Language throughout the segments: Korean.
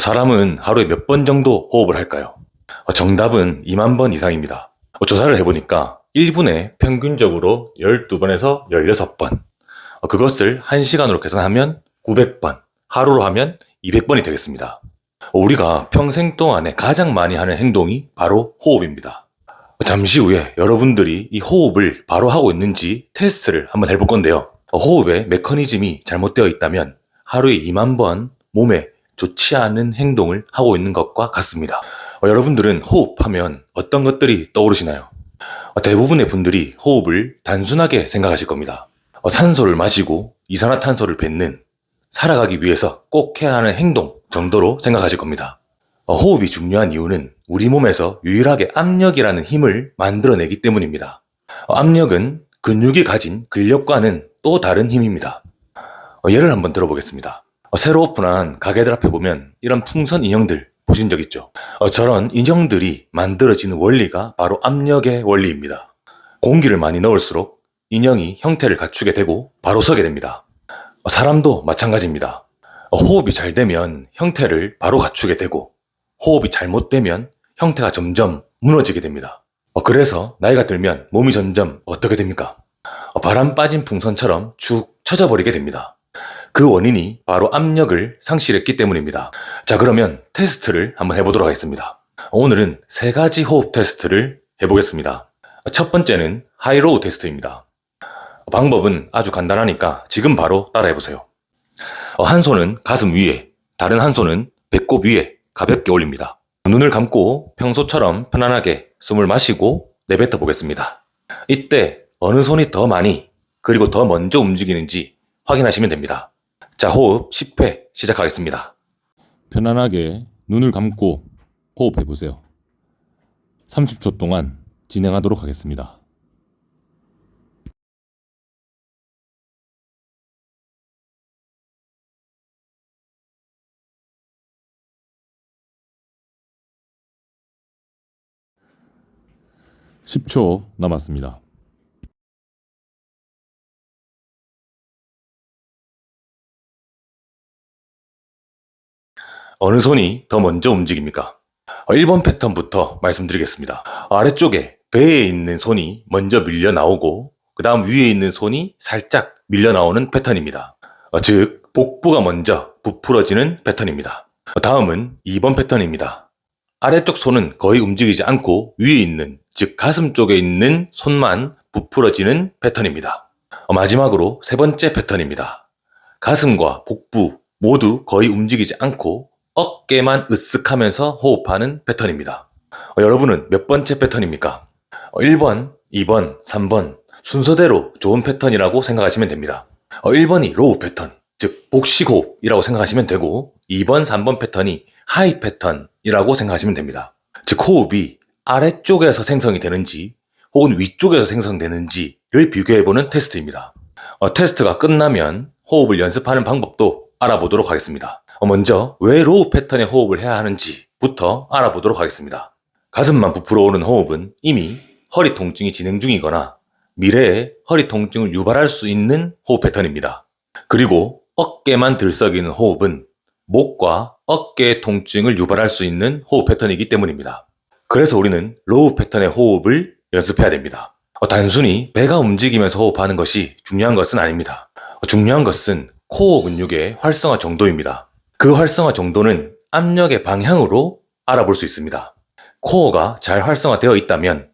사람은 하루에 몇 번 정도 호흡을 할까요? 정답은 2만 번 이상입니다. 조사를 해보니까 1분에 평균적으로 12번에서 16번. 그것을 1시간으로 계산하면 900번, 하루로 하면 200번이 되겠습니다. 우리가 평생 동안에 가장 많이 하는 행동이 바로 호흡입니다. 잠시 후에 여러분들이 이 호흡을 바로 하고 있는지 테스트를 한번 해볼 건데요. 호흡의 메커니즘이 잘못되어 있다면 하루에 2만 번 몸에 좋지 않은 행동을 하고 있는 것과 같습니다. 여러분들은 호흡하면 어떤 것들이 떠오르시나요? 대부분의 분들이 호흡을 단순하게 생각하실 겁니다. 산소를 마시고 이산화탄소를 뱉는, 살아가기 위해서 꼭 해야 하는 행동 정도로 생각하실 겁니다. 호흡이 중요한 이유는 우리 몸에서 유일하게 압력이라는 힘을 만들어내기 때문입니다. 압력은 근육이 가진 근력과는 또 다른 힘입니다. 예를 한번 들어보겠습니다. 새로 오픈한 가게들 앞에 보면 이런 풍선 인형들 보신 적 있죠? 저런 인형들이 만들어지는 원리가 바로 압력의 원리입니다. 공기를 많이 넣을수록 인형이 형태를 갖추게 되고 바로 서게 됩니다. 사람도 마찬가지입니다. 호흡이 잘 되면 형태를 바로 갖추게 되고 호흡이 잘못되면 형태가 점점 무너지게 됩니다. 그래서 나이가 들면 몸이 점점 어떻게 됩니까? 바람 빠진 풍선처럼 축 처져버리게 됩니다. 그 원인이 바로 압력을 상실했기 때문입니다. 자, 그러면 테스트를 한번 해보도록 하겠습니다. 오늘은 3가지 호흡 테스트를 해보겠습니다. 첫 번째는 하이로우 테스트입니다. 방법은 아주 간단하니까 지금 바로 따라해보세요. 한 손은 가슴 위에, 다른 한 손은 배꼽 위에 가볍게 올립니다. 눈을 감고 평소처럼 편안하게 숨을 마시고 내뱉어 보겠습니다. 이때 어느 손이 더 많이 그리고 더 먼저 움직이는지 확인하시면 됩니다. 자, 호흡 10회 시작하겠습니다. 편안하게 눈을 감고 호흡해 보세요. 30초 동안 진행하도록 하겠습니다. (10초) 남았습니다. 어느 손이 더 먼저 움직입니까? 1번 패턴부터 말씀드리겠습니다. 아래쪽에 배에 있는 손이 먼저 밀려 나오고 그 다음 위에 있는 손이 살짝 밀려 나오는 패턴입니다. 즉 복부가 먼저 부풀어지는 패턴입니다. 다음은 2번 패턴입니다. 아래쪽 손은 거의 움직이지 않고 위에 있는, 즉 가슴 쪽에 있는 손만 부풀어지는 패턴입니다. 마지막으로 3번째 패턴입니다. 가슴과 복부 모두 거의 움직이지 않고 어깨만 으쓱하면서 호흡하는 패턴입니다. 여러분은 몇 번째 패턴입니까? 1번, 2번, 3번 순서대로 좋은 패턴이라고 생각하시면 됩니다. 1번이 로우 패턴, 즉 복식 호흡이라고 생각하시면 되고 2번, 3번 패턴이 하이 패턴이라고 생각하시면 됩니다. 즉 호흡이 아래쪽에서 생성이 되는지 혹은 위쪽에서 생성되는지를 비교해보는 테스트입니다. 테스트가 끝나면 호흡을 연습하는 방법도 알아보도록 하겠습니다. 먼저 왜 로우 패턴의 호흡을 해야 하는지부터 알아보도록 하겠습니다. 가슴만 부풀어 오는 호흡은 이미 허리 통증이 진행 중이거나 미래에 허리 통증을 유발할 수 있는 호흡 패턴입니다. 그리고 어깨만 들썩이는 호흡은 목과 어깨의 통증을 유발할 수 있는 호흡 패턴이기 때문입니다. 그래서 우리는 로우 패턴의 호흡을 연습해야 됩니다. 단순히 배가 움직이면서 호흡하는 것이 중요한 것은 아닙니다. 중요한 것은 코어 근육의 활성화 정도입니다. 그 활성화 정도는 압력의 방향으로 알아볼 수 있습니다. 코어가 잘 활성화되어 있다면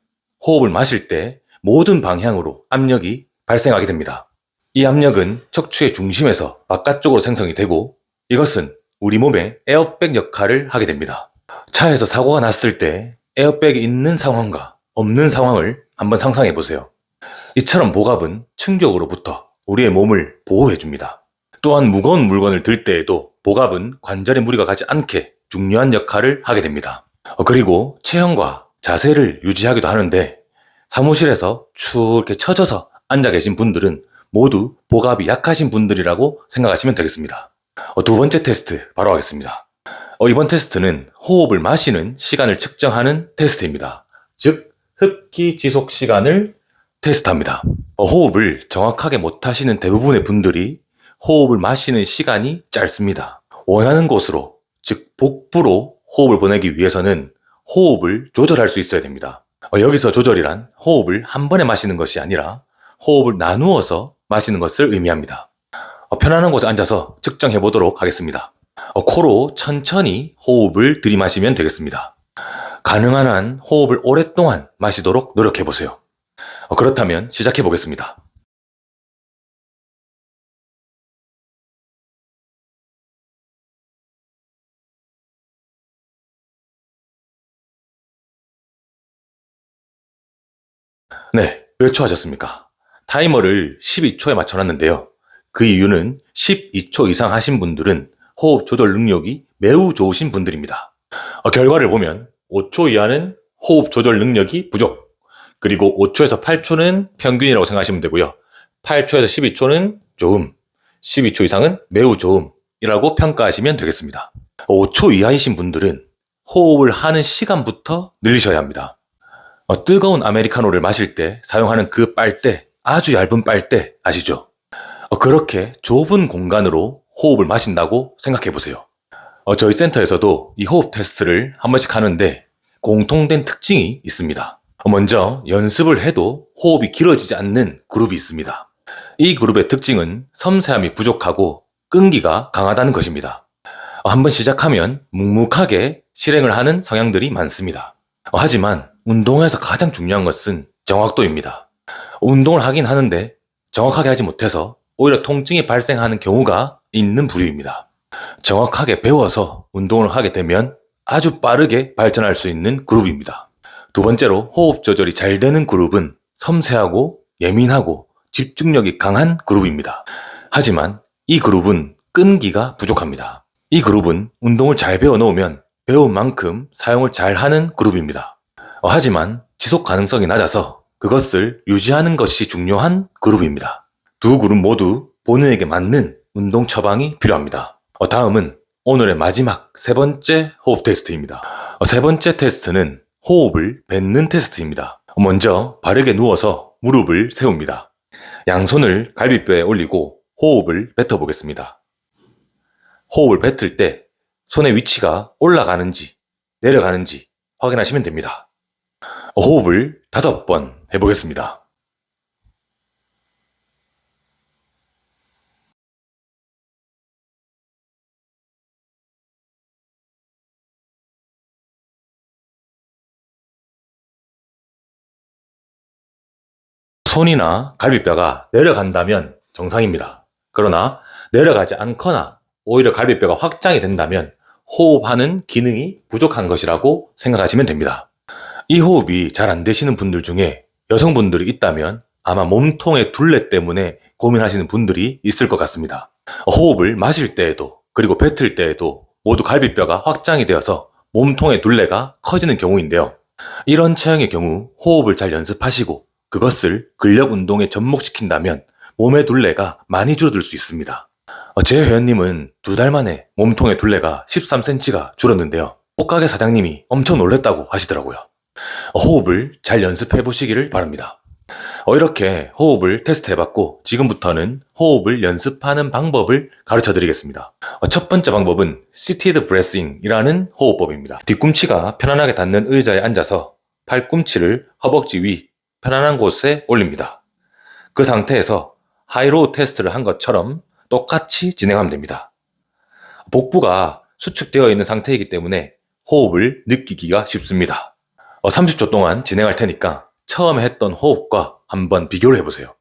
호흡을 마실 때 모든 방향으로 압력이 발생하게 됩니다. 이 압력은 척추의 중심에서 바깥쪽으로 생성이 되고 이것은 우리 몸의 에어백 역할을 하게 됩니다. 차에서 사고가 났을 때 에어백이 있는 상황과 없는 상황을 한번 상상해 보세요. 이처럼 복압은 충격으로부터 우리의 몸을 보호해줍니다. 또한 무거운 물건을 들 때에도 복압은 관절에 무리가 가지 않게 중요한 역할을 하게 됩니다. 그리고 체형과 자세를 유지하기도 하는데 사무실에서 축 이렇게 처져서 앉아 계신 분들은 모두 복압이 약하신 분들이라고 생각하시면 되겠습니다. 2번째 테스트 바로 하겠습니다. 이번 테스트는 호흡을 마시는 시간을 측정하는 테스트입니다. 즉 흡기 지속 시간을 테스트합니다. 호흡을 정확하게 못하시는 대부분의 분들이 호흡을 마시는 시간이 짧습니다. 원하는 곳으로, 즉 복부로 호흡을 보내기 위해서는 호흡을 조절할 수 있어야 됩니다. 여기서 조절이란 호흡을 한 번에 마시는 것이 아니라 호흡을 나누어서 마시는 것을 의미합니다. 편안한 곳에 앉아서 측정해 보도록 하겠습니다. 코로 천천히 호흡을 들이마시면 되겠습니다. 가능한 한 호흡을 오랫동안 마시도록 노력해 보세요. 그렇다면 시작해 보겠습니다. 네, 몇 초 하셨습니까? 타이머를 12초에 맞춰놨는데요. 그 이유는 12초 이상 하신 분들은 호흡 조절 능력이 매우 좋으신 분들입니다. 결과를 보면 5초 이하는 호흡 조절 능력이 부족, 그리고 5초에서 8초는 평균이라고 생각하시면 되고요. 8초에서 12초는 좋음, 12초 이상은 매우 좋음이라고 평가하시면 되겠습니다. 5초 이하이신 분들은 호흡을 하는 시간부터 늘리셔야 합니다. 뜨거운 아메리카노를 마실 때 사용하는 그 빨대, 아주 얇은 빨대 아시죠? 그렇게 좁은 공간으로 호흡을 마신다고 생각해 보세요. 저희 센터에서도 이 호흡 테스트를 한 번씩 하는데 공통된 특징이 있습니다. 먼저 연습을 해도 호흡이 길어지지 않는 그룹이 있습니다. 이 그룹의 특징은 섬세함이 부족하고 끈기가 강하다는 것입니다. 한번 시작하면 묵묵하게 실행을 하는 성향들이 많습니다. 하지만 운동에서 가장 중요한 것은 정확도입니다. 운동을 하긴 하는데 정확하게 하지 못해서 오히려 통증이 발생하는 경우가 있는 부류입니다. 정확하게 배워서 운동을 하게 되면 아주 빠르게 발전할 수 있는 그룹입니다. 두 번째로 호흡 조절이 잘 되는 그룹은 섬세하고 예민하고 집중력이 강한 그룹입니다. 하지만 이 그룹은 끈기가 부족합니다. 이 그룹은 운동을 잘 배워 놓으면 배운 만큼 사용을 잘 하는 그룹입니다. 하지만 지속 가능성이 낮아서 그것을 유지하는 것이 중요한 그룹입니다. 두 그룹 모두 본인에게 맞는 운동 처방이 필요합니다. 다음은 오늘의 마지막 세 번째 호흡 테스트입니다. 세 번째 테스트는 호흡을 뱉는 테스트입니다. 먼저 바르게 누워서 무릎을 세웁니다. 양손을 갈비뼈에 올리고 호흡을 뱉어보겠습니다. 호흡을 뱉을 때 손의 위치가 올라가는지 내려가는지 확인하시면 됩니다. 호흡을 5번 해보겠습니다. 손이나 갈비뼈가 내려간다면 정상입니다. 그러나 내려가지 않거나 오히려 갈비뼈가 확장이 된다면 호흡하는 기능이 부족한 것이라고 생각하시면 됩니다. 이 호흡이 잘 안 되시는 분들 중에 여성분들이 있다면 아마 몸통의 둘레 때문에 고민하시는 분들이 있을 것 같습니다. 호흡을 마실 때에도 그리고 뱉을 때에도 모두 갈비뼈가 확장이 되어서 몸통의 둘레가 커지는 경우인데요. 이런 체형의 경우 호흡을 잘 연습하시고 그것을 근력 운동에 접목시킨다면 몸의 둘레가 많이 줄어들 수 있습니다. 제 회원님은 2달 만에 몸통의 둘레가 13cm가 줄었는데요. 옷가게 사장님이 엄청 놀랬다고 하시더라고요. 호흡을 잘 연습해 보시기를 바랍니다. 이렇게 호흡을 테스트해봤고 지금부터는 호흡을 연습하는 방법을 가르쳐 드리겠습니다. 첫 번째 방법은 Seated Breathing이라는 호흡법입니다. 뒤꿈치가 편안하게 닿는 의자에 앉아서 팔꿈치를 허벅지 위 편안한 곳에 올립니다. 그 상태에서 하이로우 테스트를 한 것처럼 똑같이 진행하면 됩니다. 복부가 수축되어 있는 상태이기 때문에 호흡을 느끼기가 쉽습니다. 30초 동안 진행할 테니까 처음에 했던 호흡과 한번 비교를 해보세요.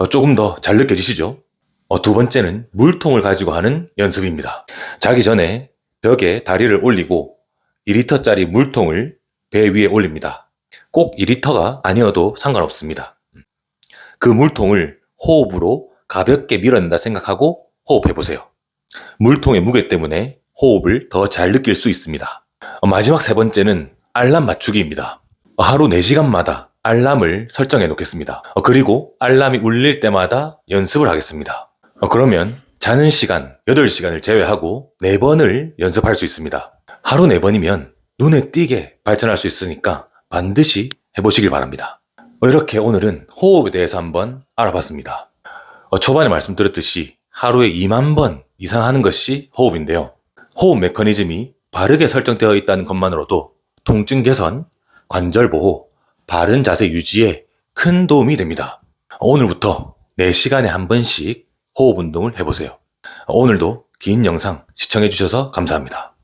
조금 더 잘 느껴지시죠? 두 번째는 물통을 가지고 하는 연습입니다. 자기 전에 벽에 다리를 올리고 2리터짜리 물통을 배 위에 올립니다. 꼭 2리터가 아니어도 상관없습니다. 그 물통을 호흡으로 가볍게 밀어낸다 생각하고 호흡해보세요. 물통의 무게 때문에 호흡을 더 잘 느낄 수 있습니다. 마지막 세 번째는 알람 맞추기입니다. 하루 4시간마다 알람을 설정해 놓겠습니다. 그리고 알람이 울릴 때마다 연습을 하겠습니다. 그러면 자는 시간 8시간을 제외하고 4번을 연습할 수 있습니다. 하루 4번이면 눈에 띄게 발전할 수 있으니까 반드시 해보시길 바랍니다. 이렇게 오늘은 호흡에 대해서 한번 알아봤습니다. 초반에 말씀드렸듯이 하루에 2만 번 이상 하는 것이 호흡인데요. 호흡 메커니즘이 바르게 설정되어 있다는 것만으로도 통증 개선, 관절 보호, 바른 자세 유지에 큰 도움이 됩니다. 오늘부터 4시간에 한 번씩 호흡 운동을 해보세요. 오늘도 긴 영상 시청해주셔서 감사합니다.